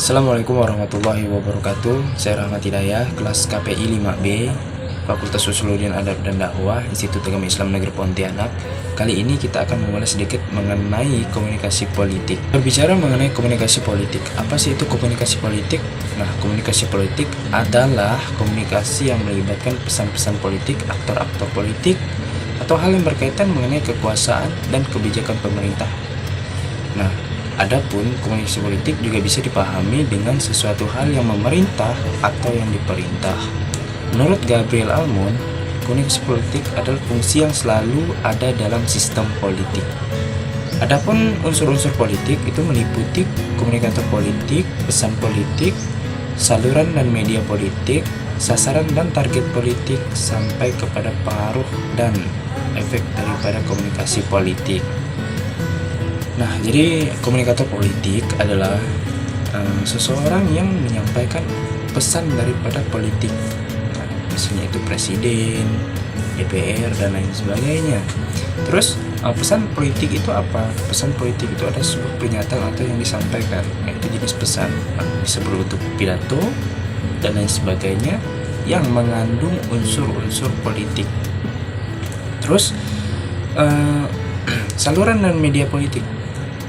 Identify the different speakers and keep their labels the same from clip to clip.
Speaker 1: Assalamualaikum warahmatullahi wabarakatuh. Saya Rahmat Hidayah, kelas KPI 5B, Fakultas Usuluddin Adab dan Dakwah, Institut Agama Islam Negeri Pontianak. Kali ini kita akan mengulas sedikit mengenai komunikasi politik. Berbicara mengenai komunikasi politik, apa sih itu komunikasi politik? Nah, komunikasi politik adalah komunikasi yang melibatkan pesan-pesan politik, aktor-aktor politik, atau hal yang berkaitan mengenai kekuasaan dan kebijakan pemerintah. Nah, adapun komunikasi politik juga bisa dipahami dengan sesuatu hal yang memerintah atau yang diperintah. Menurut Gabriel Almond, komunikasi politik adalah fungsi yang selalu ada dalam sistem politik. Adapun unsur-unsur politik itu meliputi komunikator politik, pesan politik, saluran dan media politik, sasaran dan target politik, sampai kepada pengaruh dan efek daripada komunikasi politik. Nah, jadi komunikator politik adalah seseorang yang menyampaikan pesan daripada politik. Nah, misalnya itu presiden, DPR, dan lain sebagainya. Terus pesan politik itu apa? Pesan politik itu ada sebuah pernyataan atau yang disampaikan, yaitu jenis pesan. Bisa berbentuk pidato dan lain sebagainya yang mengandung unsur-unsur politik. Terus saluran dan media politik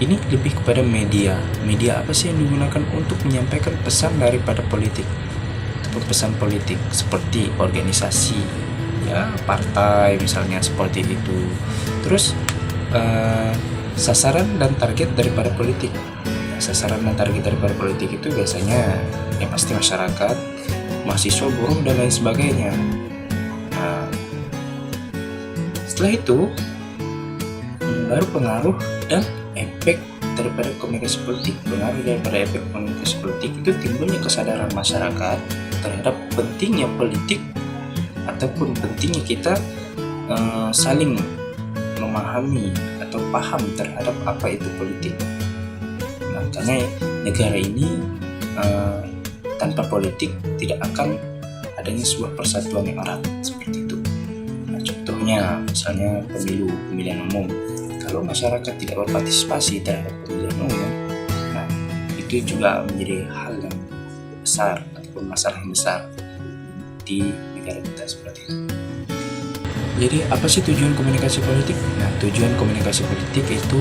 Speaker 1: ini lebih kepada media. Media apa sih yang digunakan untuk menyampaikan pesan daripada politik ataupun pesan politik, seperti organisasi, ya, partai misalnya, seperti itu. Terus sasaran dan target daripada politik. Sasaran dan target daripada politik itu biasanya yang pasti masyarakat, mahasiswa, buruh, dan lain sebagainya. Nah, setelah itu baru pengaruh dan efek daripada komunikasi politik. Pengaruh daripada efek komunikasi politik itu timbulnya kesadaran masyarakat terhadap pentingnya politik ataupun pentingnya kita saling memahami atau paham terhadap apa itu politik. Nah, karena negara ini tanpa politik tidak akan adanya sebuah persatuan yang erat seperti itu. Nah, contohnya misalnya pemilihan umum. Kalau masyarakat tidak berpartisipasi terhadap pemilihan umum, nah itu juga menjadi hal yang besar ataupun masalah yang besar di negara kita seperti itu. Jadi apa sih tujuan komunikasi politik? Nah, tujuan komunikasi politik itu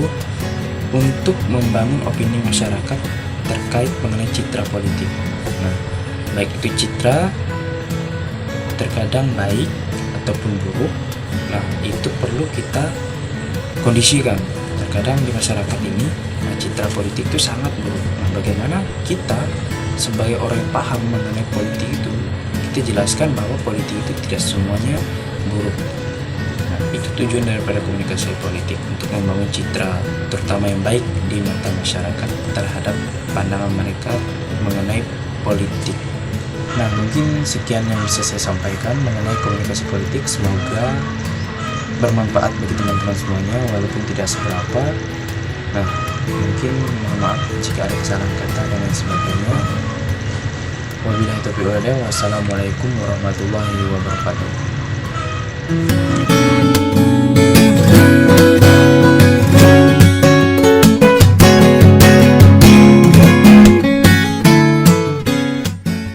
Speaker 1: untuk membangun opini masyarakat terkait mengenai citra politik. Nah, baik itu citra terkadang baik ataupun buruk, nah itu perlu kita kondisikan. Terkadang di masyarakat ini citra politik itu sangat buruk. Nah, bagaimana kita sebagai orang yang paham mengenai politik itu, kita jelaskan bahwa politik itu tidak semuanya buruk. Nah, itu tujuan daripada komunikasi politik, untuk membangun citra terutama yang baik di mata masyarakat terhadap pandangan mereka mengenai politik. Nah, mungkin sekian yang bisa saya sampaikan mengenai komunikasi politik. Semoga bermanfaat bagi teman-teman semuanya, walaupun tidak seberapa. Nah, mungkin mohon maaf jika ada kesalahan kata dan lain sebagainya. Wabillahi taufiq wal hidayah. Wassalamualaikum warahmatullahi wabarakatuh.